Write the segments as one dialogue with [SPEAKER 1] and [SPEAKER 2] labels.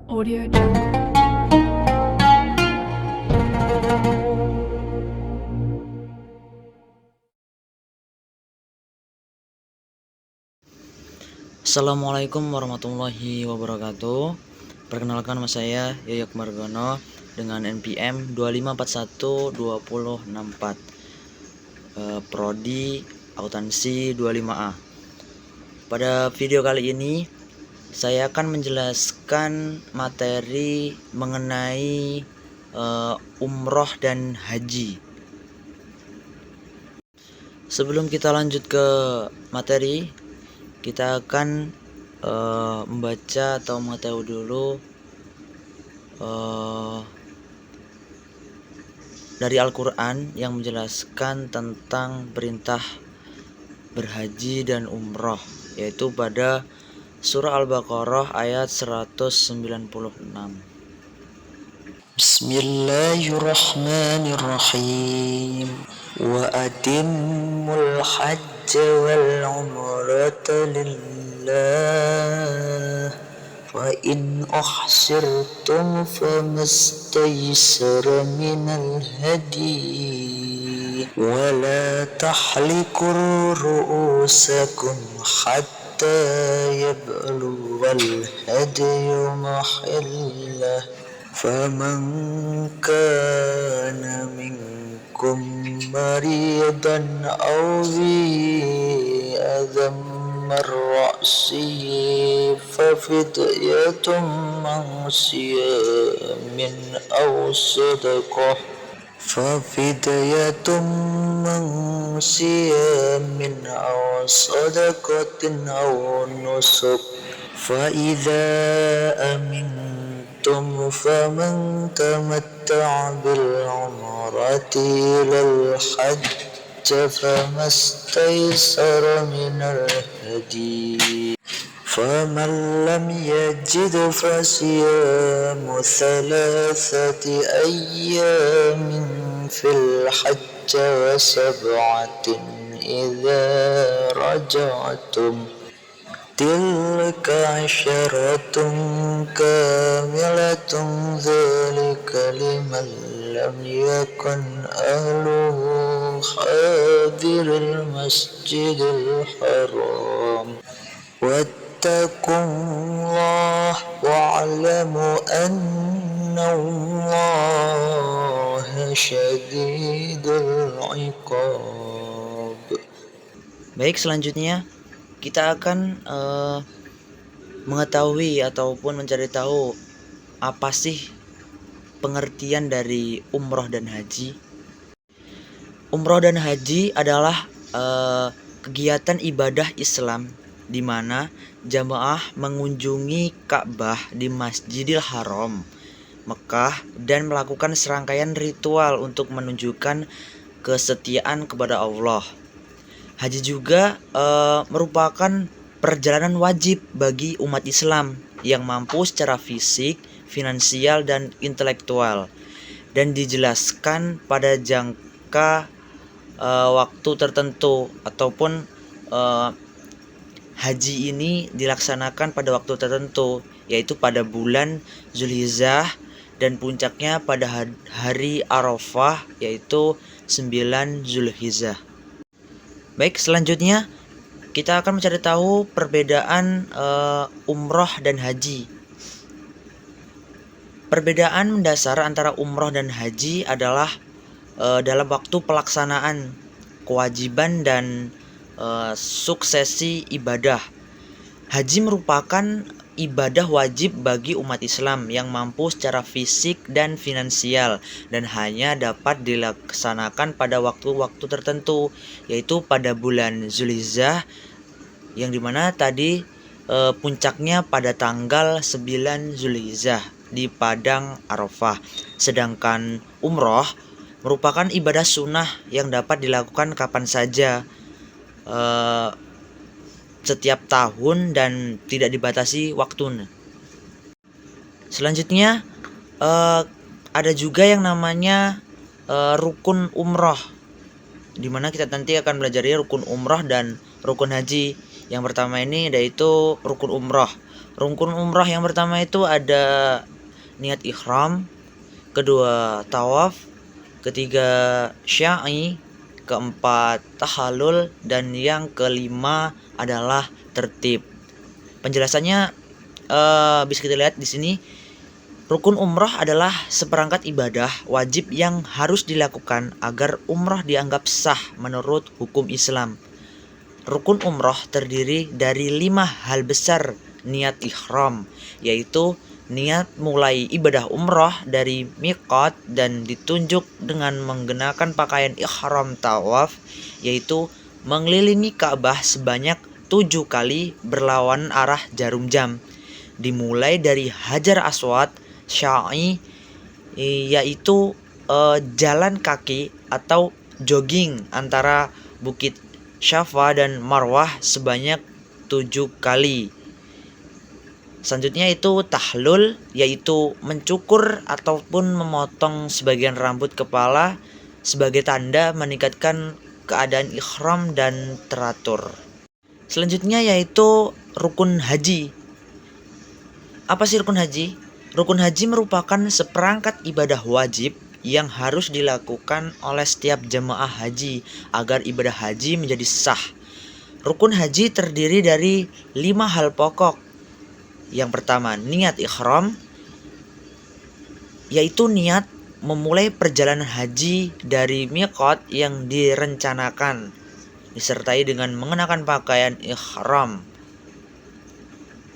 [SPEAKER 1] Audio Jungle.
[SPEAKER 2] Assalamualaikum warahmatullahi wabarakatuh. Perkenalkan nama saya Yoyok Margono dengan NPM 25412064, Prodi Akuntansi 25A. Pada video kali ini saya akan menjelaskan materi mengenai umroh dan haji. Sebelum kita lanjut ke materi, kita akan membaca atau mengetahui dulu dari Al-Quran yang menjelaskan tentang perintah berhaji dan umroh, yaitu pada surah Al-Baqarah ayat 196. Bismillahirrahmanirrahim. Wa atimmul hajja wal umrata lillah wa in uhsirtum famastaysara minal hadi wa la tahliqur ru'usakum hatta yablughal hadiyu mahillah faman kana minkum maridan aw bi adam marra'sihi fafidyatun min siyamin aw sadaqah aw sadaqatin aw nusuk fa idza amintum faman tamatta'a bil umrati ilal hajj famastaysara minal hadi faman lam yajid fasiyamu thalathati ayyamin fil hajj wa sab'atin idza raja'tum tilka asyaratun kamilatun dzalika liman lam yakun ahluhu hadiril masjidil haram wattaqullah wa'lamu annallaha syadidul iqab. Baik, selanjutnya kita akan mengetahui ataupun mencari tahu apa sih pengertian dari umroh dan haji. Umroh dan haji adalah kegiatan ibadah Islam di mana jamaah mengunjungi Ka'bah di Masjidil Haram, Mekah, dan melakukan serangkaian ritual untuk menunjukkan kesetiaan kepada Allah. Haji juga merupakan perjalanan wajib bagi umat Islam yang mampu secara fisik, finansial, dan intelektual, dan dijelaskan pada jangka waktu tertentu, ataupun haji ini dilaksanakan pada waktu tertentu, yaitu pada bulan Zulhijjah dan puncaknya pada hari Arafah, yaitu 9 Zulhijjah. Baik, selanjutnya kita akan mencari tahu perbedaan umroh dan haji. Perbedaan mendasar antara umroh dan haji adalah dalam waktu pelaksanaan, kewajiban, dan suksesi ibadah. Haji merupakan ibadah wajib bagi umat Islam yang mampu secara fisik dan finansial dan hanya dapat dilaksanakan pada waktu-waktu tertentu, yaitu pada bulan Zulhijjah yang dimana tadi puncaknya pada tanggal 9 Zulhijjah di Padang Arafah. Sedangkan umroh merupakan ibadah sunnah yang dapat dilakukan kapan saja setiap tahun dan tidak dibatasi waktu. Selanjutnya ada juga yang namanya rukun umroh, dimana kita nanti akan belajar rukun umroh dan rukun haji. Yang pertama ini yaitu rukun umroh. Rukun umrah yang pertama itu ada niat ihram, kedua tawaf, ketiga syai, keempat tahallul, dan yang kelima adalah tertib. Penjelasannya bisa kita lihat di sini. Rukun umrah adalah seperangkat ibadah wajib yang harus dilakukan agar umrah dianggap sah menurut hukum Islam. Rukun umrah terdiri dari 5 hal besar niat ihram, yaitu niat mulai ibadah umrah dari miqat dan ditunjuk dengan menggunakan pakaian ihram tawaf, yaitu mengelilingi Ka'bah sebanyak 7 kali berlawanan arah jarum jam, dimulai dari Hajar Aswad. Syai yaitu jalan kaki atau jogging antara Bukit Syafa dan Marwah sebanyak 7 kali. Selanjutnya itu tahlul, yaitu mencukur ataupun memotong sebagian rambut kepala sebagai tanda meningkatkan keadaan ihram dan teratur. Selanjutnya yaitu rukun haji. Apa sih rukun haji? Rukun haji merupakan seperangkat ibadah wajib yang harus dilakukan oleh setiap jemaah haji agar ibadah haji menjadi sah. Rukun haji terdiri dari 5 hal pokok. Yang pertama, niat ihram, yaitu niat memulai perjalanan haji dari miqat yang direncanakan, disertai dengan mengenakan pakaian ihram.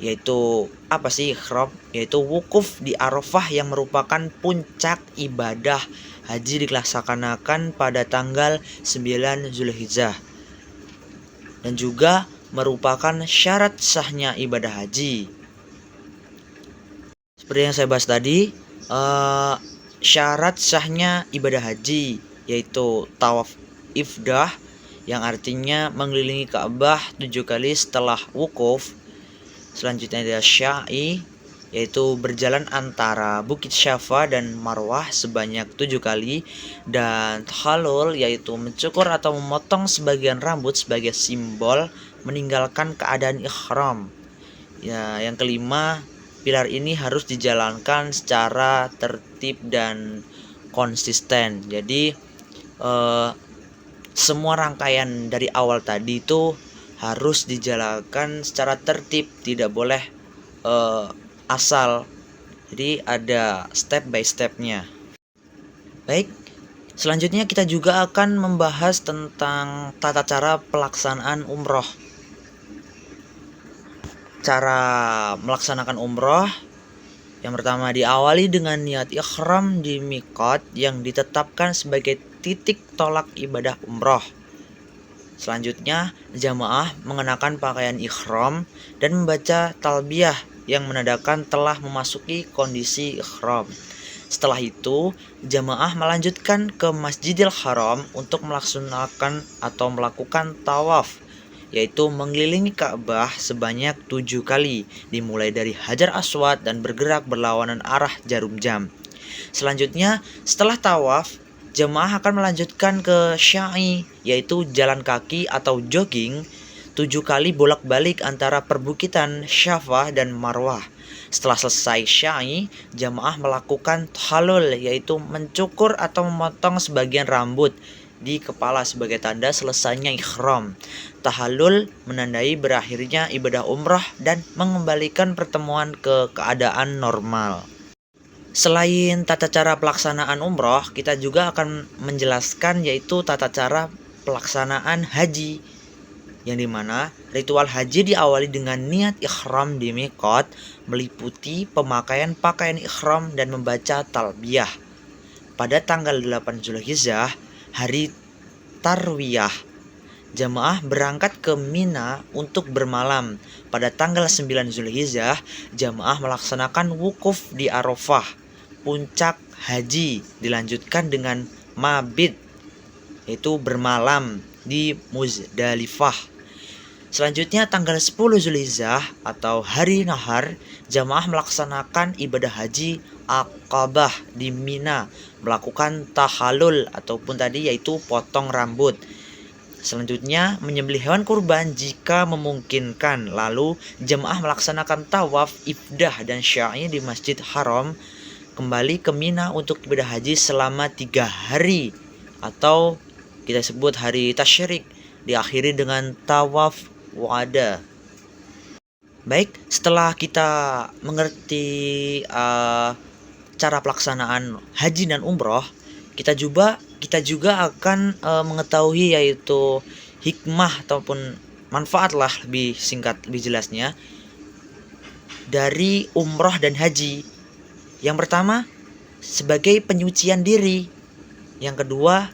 [SPEAKER 2] Yaitu apa sih ihram? Yaitu wukuf di Arafah yang merupakan puncak ibadah haji dilaksanakan pada tanggal 9 Zulhijjah, dan juga merupakan syarat sahnya ibadah haji. Seperti yang saya bahas tadi, syarat sahnya ibadah haji yaitu tawaf ifdah, yang artinya mengelilingi Ka'bah 7 kali setelah wukuf. Selanjutnya ada syai, yaitu berjalan antara Bukit Syafa dan Marwah sebanyak 7 kali, dan tahallul, yaitu mencukur atau memotong sebagian rambut sebagai simbol meninggalkan keadaan ihram. Ya, yang kelima, pilar ini harus dijalankan secara tertib dan konsisten. Jadi semua rangkaian dari awal tadi itu harus dijalankan secara tertib, tidak boleh asal. Jadi ada step by stepnya. Baik, selanjutnya kita juga akan membahas tentang tata cara pelaksanaan umroh. Cara melaksanakan umroh, yang pertama diawali dengan niat ihram di miqat yang ditetapkan sebagai titik tolak ibadah umroh. Selanjutnya, jamaah mengenakan pakaian ihram dan membaca talbiyah yang menandakan telah memasuki kondisi ihram. Setelah itu, jamaah melanjutkan ke Masjidil Haram untuk melaksanakan atau melakukan tawaf, yaitu mengelilingi Ka'bah sebanyak 7 kali, dimulai dari Hajar Aswad dan bergerak berlawanan arah jarum jam. Selanjutnya, setelah tawaf, jemaah akan melanjutkan ke syai, yaitu jalan kaki atau jogging 7 kali bolak-balik antara perbukitan Syafa dan Marwah. Setelah selesai syai, jemaah melakukan tahallul, yaitu mencukur atau memotong sebagian rambut di kepala sebagai tanda selesainya ihram. Tahallul menandai berakhirnya ibadah umrah dan mengembalikan pertemuan ke keadaan normal. Selain tata cara pelaksanaan umroh, kita juga akan menjelaskan yaitu tata cara pelaksanaan haji, yang dimana ritual haji diawali dengan niat ihram di miqat, meliputi pemakaian pakaian ihram dan membaca talbiyah. Pada tanggal 8 Zulhijjah, hari tarwiyah, jamaah berangkat ke Mina untuk bermalam. Pada tanggal 9 Zulhijjah, jamaah melaksanakan wukuf di Arafah. Puncak haji dilanjutkan dengan mabit, yaitu bermalam di Muzdalifah. Selanjutnya tanggal 10 Zulhijjah atau hari nahar, jamaah melaksanakan ibadah haji Aqabah di Mina, melakukan tahallul ataupun tadi yaitu potong rambut. Selanjutnya, menyembelih hewan kurban jika memungkinkan. Lalu, jemaah melaksanakan tawaf, ifdah, dan sya'i di Masjid Haram, kembali ke Mina untuk ibadah haji selama 3 hari, atau kita sebut hari tasyrik, diakhiri dengan tawaf wada. Baik, setelah kita mengerti cara pelaksanaan haji dan umroh, kita juga akan mengetahui yaitu hikmah ataupun manfaat lah, lebih singkat, lebih jelasnya, dari umroh dan haji. Yang pertama, sebagai penyucian diri. Yang kedua,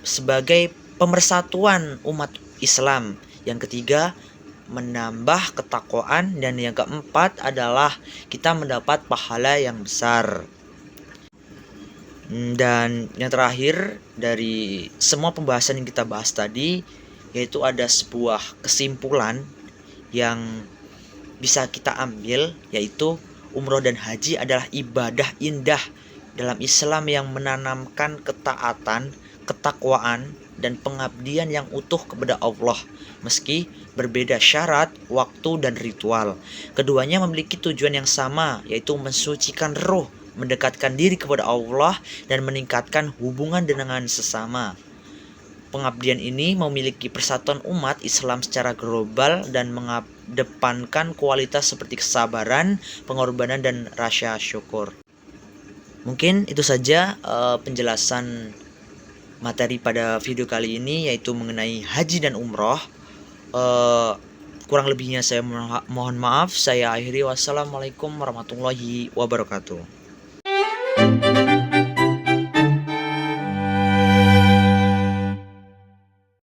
[SPEAKER 2] sebagai pemersatuan umat Islam. Yang ketiga, menambah ketakwaan. Dan yang keempat adalah kita mendapat pahala yang besar. Dan yang terakhir dari semua pembahasan yang kita bahas tadi, yaitu ada sebuah kesimpulan yang bisa kita ambil, yaitu umroh dan haji adalah ibadah indah dalam Islam yang menanamkan ketaatan, ketakwaan, dan pengabdian yang utuh kepada Allah, meski berbeda syarat, waktu, dan ritual. Keduanya memiliki tujuan yang sama, yaitu mensucikan ruh, mendekatkan diri kepada Allah, dan meningkatkan hubungan dengan sesama. Pengabdian ini memiliki persatuan umat Islam secara global dan mengedepankan kualitas seperti kesabaran, pengorbanan, dan rasa syukur. Mungkin itu saja penjelasan materi pada video kali ini, yaitu mengenai haji dan umroh. Kurang lebihnya saya mohon maaf. Saya akhiri. Wassalamualaikum warahmatullahi wabarakatuh.